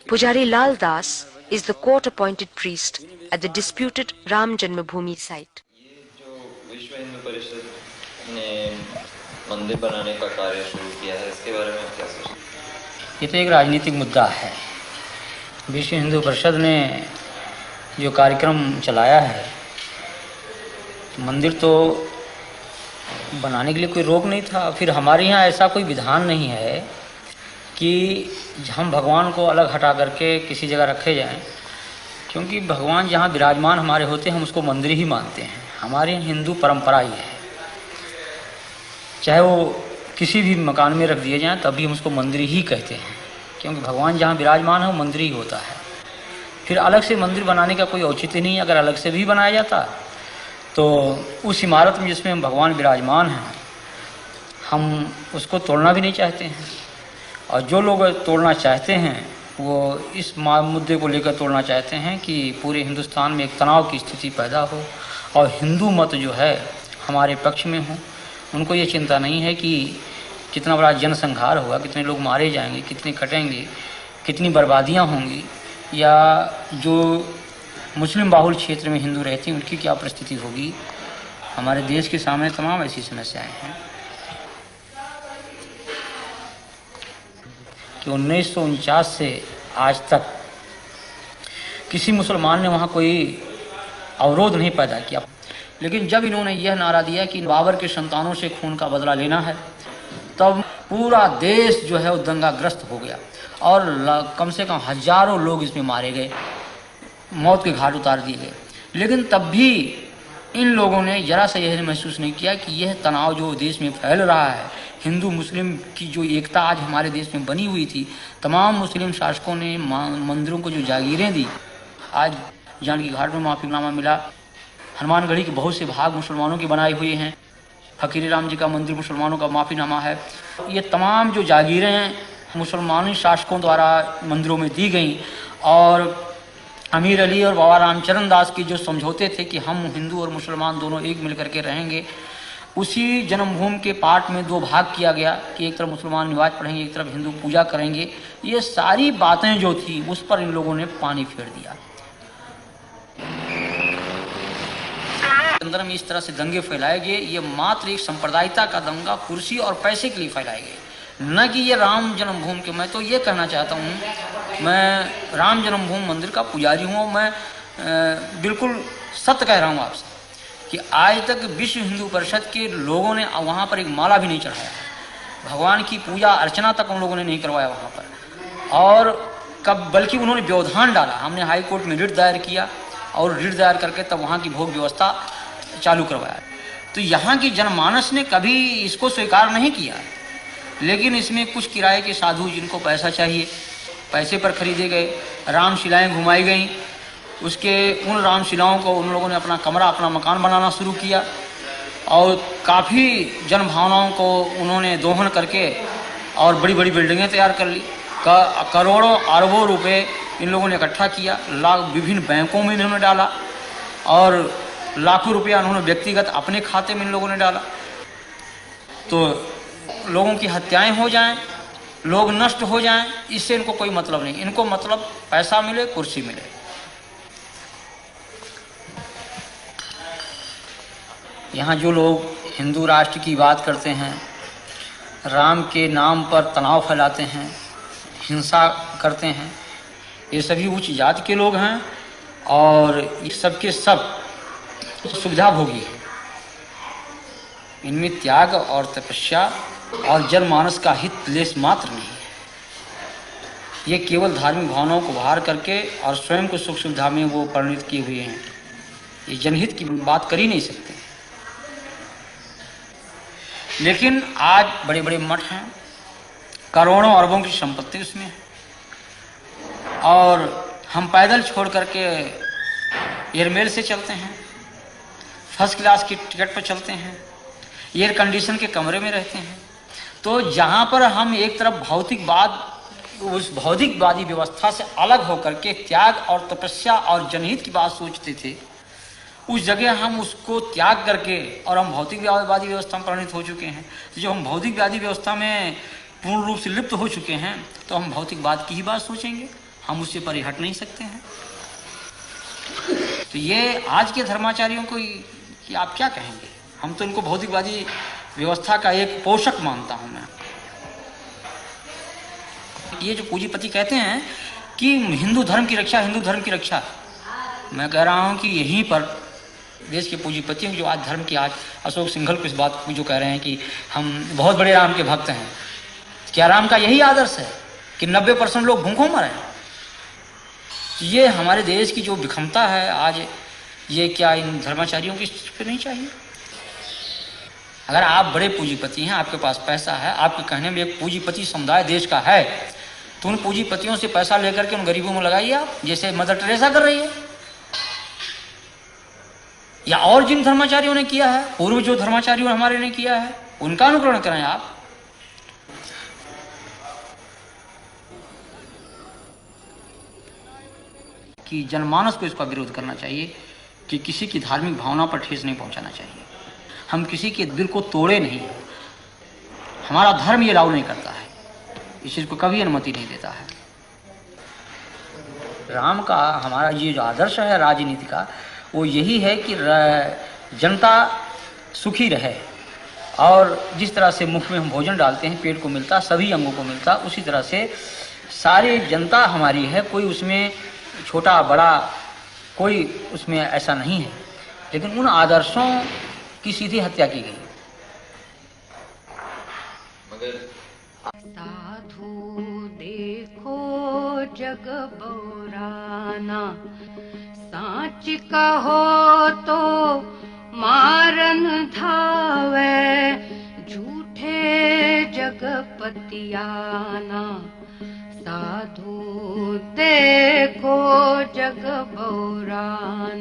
Pujari Lal Das is the court-appointed priest at the disputed Ram Janmabhoomi site. विश्व हिंदू परिषद ने मंदिर बनाने का कार्य शुरू किया है, इसके बारे में क्या सोचते हैं? ये तो एक राजनीतिक मुद्दा है। विश्व हिंदू परिषद ने जो कार्यक्रम चलाया है, मंदिर तो बनाने के लिए कोई रोक नहीं था। फिर हमारे यहाँ ऐसा कोई विधान नहीं है कि हम भगवान को अलग हटा करके किसी जगह रखे जाएं, क्योंकि भगवान जहाँ विराजमान हमारे होते हैं हम उसको मंदिर ही मानते हैं। हमारे हिंदू परंपरा ही है, चाहे वो किसी भी मकान में रख दिए जाएं तब भी हम उसको मंदिर ही कहते हैं, क्योंकि भगवान जहाँ विराजमान है वो मंदिर ही होता है। फिर अलग से मंदिर बनाने का कोई औचित्य नहीं। अगर अलग से भी बनाया जाता तो उस इमारत में जिसमें भगवान विराजमान हैं हम उसको तोड़ना भी नहीं चाहते हैं, और जो लोग तोड़ना चाहते हैं वो इस मुद्दे को लेकर तोड़ना चाहते हैं कि पूरे हिंदुस्तान में एक तनाव की स्थिति पैदा हो और हिंदू मत जो है हमारे पक्ष में हो। उनको ये चिंता नहीं है कि कितना बड़ा जनसंहार होगा, कितने लोग मारे जाएंगे, कितने कटेंगे, कितनी बर्बादियां होंगी, या जो मुस्लिम बाहुल क्षेत्र में हिंदू रहते हैं उनकी क्या परिस्थिति होगी। हमारे देश के सामने तमाम ऐसी समस्याएं हैं कि 1949 से आज तक किसी मुसलमान ने वहाँ कोई अवरोध नहीं पैदा किया। लेकिन जब इन्होंने यह नारा दिया कि बाबर के संतानों से खून का बदला लेना है, तब पूरा देश जो है वो दंगाग्रस्त हो गया और कम से कम हजारों लोग इसमें मारे गए, मौत के घाट उतार दिए गए। लेकिन तब भी इन लोगों ने जरा सा यह महसूस नहीं किया कि यह तनाव जो देश में फैल रहा है, हिंदू मुस्लिम की जो एकता आज हमारे देश में बनी हुई थी, तमाम मुस्लिम शासकों ने मंदिरों को जो जागीरें दी, आज जानकी घाट में माफीनामा मिला, हनुमानगढ़ी के बहुत से भाग मुसलमानों के बनाए हुए हैं, फकीर राम जी का मंदिर मुसलमानों का माफीनामा है। ये तमाम जो जागीरें मुसलमानी शासकों द्वारा मंदिरों में दी गई, और अमीर अली और बाबा रामचरण दास की जो समझौते थे कि हम हिंदू और मुसलमान दोनों एक मिलकर के रहेंगे, उसी जन्मभूमि के पाठ में दो भाग किया गया कि एक तरफ मुसलमान नमाज पढ़ेंगे, एक तरफ हिंदू पूजा करेंगे। ये सारी बातें जो थी उस पर इन लोगों ने पानी फेर दिया। अंदर में इस तरह से दंगे फैलाए गए, ये मात्र एक सांप्रदायिकता का दंगा कुर्सी और पैसे के लिए फैलाए गए, न कि ये राम जन्मभूमि के। मैं तो ये कहना चाहता हूँ, मैं राम जन्मभूमि मंदिर का पुजारी हूँ, मैं बिल्कुल सत्य कह रहा हूँ आपसे कि आज तक विश्व हिंदू परिषद के लोगों ने वहाँ पर एक माला भी नहीं चढ़ाया, भगवान की पूजा अर्चना तक उन लोगों ने नहीं करवाया वहाँ पर। और कब बल्कि उन्होंने व्यवधान डाला। हमने हाई कोर्ट में रिट दायर किया और रिट दायर करके तब वहाँ की भोग व्यवस्था चालू करवाया। तो यहाँ की जनमानस ने कभी इसको स्वीकार नहीं किया, लेकिन इसमें कुछ किराए के साधु जिनको पैसा चाहिए, पैसे पर खरीदे गए, रामशिलाएँ घुमाई गईं। उसके उन रामशिलाओं को उन लोगों ने अपना कमरा, अपना मकान बनाना शुरू किया और काफ़ी जनभावनाओं को उन्होंने दोहन करके और बड़ी बड़ी बिल्डिंगें तैयार कर ली। करोड़ों अरबों रुपए इन लोगों ने इकट्ठा किया, विभिन्न बैंकों में इन्होंने डाला और लाखों रुपया उन्होंने व्यक्तिगत अपने खाते में इन लोगों ने डाला। तो लोगों की हत्याएं हो जाएं, लोग नष्ट हो जाएं, इससे इनको कोई मतलब नहीं। इनको मतलब पैसा मिले, कुर्सी मिले। यहाँ जो लोग हिंदू राष्ट्र की बात करते हैं, राम के नाम पर तनाव फैलाते हैं, हिंसा करते हैं, ये सभी उच्च जाति के लोग हैं और ये सबके सब सुविधा भोगी है। इनमें त्याग और तपस्या और जनमानस का हित लेस मात्र नहीं है। ये केवल धार्मिक भावनाओं को बाहर करके और स्वयं को सुख सुविधा में वो परिणित किए हुए हैं। ये जनहित की बात कर ही नहीं सकते। लेकिन आज बड़े बड़े मठ हैं, करोड़ों अरबों की संपत्ति उसमें है, और हम पैदल छोड़ करके एयरमेल से चलते हैं, फर्स्ट क्लास की टिकट पर चलते हैं, एयर कंडीशन के कमरे में रहते हैं। तो जहाँ पर हम एक तरफ भौतिकवाद, उस भौतिकवादी व्यवस्था से अलग होकर के त्याग और तपस्या और जनहित की बात सोचते थे, उस जगह हम उसको त्याग करके और हम भौतिकवादी व्यवस्था में परिणत हो चुके हैं। तो जब हम भौतिकवादी व्यवस्था में पूर्ण रूप से लिप्त हो चुके हैं तो हम भौतिकवाद की ही बात सोचेंगे, हम उससे परे हट नहीं सकते हैं। तो ये आज के धर्माचार्यों को कि आप क्या कहेंगे? हम तो इनको भौतिकवादी व्यवस्था का एक पोषक मानता हूं मैं। ये जो पूंजीपति कहते हैं कि हिंदू धर्म की रक्षा, हिंदू धर्म की रक्षा, मैं कह रहा हूं कि यहीं पर देश के पूंजीपतियों जो आज धर्म की आज अशोक सिंघल को इस बात को जो कह रहे हैं कि हम बहुत बड़े राम के भक्त हैं, क्या राम का यही आदर्श है कि 90% लोग भूखों मरे? ये हमारे देश की जो विषमता है आज, ये क्या इन धर्माचार्यों की पे नहीं चाहिए? अगर आप बड़े पूंजीपति हैं, आपके पास पैसा है, आपके कहने में एक पूंजीपति समुदाय देश का है, तो उन पूंजीपतियों से पैसा लेकर के उन गरीबों में लगाइए आप, जैसे मदर टेरेसा कर रही है, या और जिन धर्माचार्यों ने किया है, पूर्व जो धर्माचार्यों हमारे ने किया है, उनका अनुकरण करें आप। कि जनमानस को इसका विरोध करना चाहिए कि किसी की धार्मिक भावना पर ठेस नहीं पहुंचाना चाहिए। हम किसी के दिल को तोड़े नहीं, हमारा धर्म ये अलाउ नहीं करता है, इस चीज को कभी अनुमति नहीं देता है। राम का हमारा ये जो आदर्श है राजनीति का, वो यही है कि जनता सुखी रहे, और जिस तरह से मुख में हम भोजन डालते हैं पेट को मिलता, सभी अंगों को मिलता, उसी तरह से सारी जनता हमारी है, कोई उसमें छोटा बड़ा कोई उसमें ऐसा नहीं है। लेकिन उन आदर्शों की सीधी हत्या की गई। मगर साधु देखो जग बौराना, साच कहो तो मारन धावे, झूठे जग पतियाना। साधु देखो जग बौराना।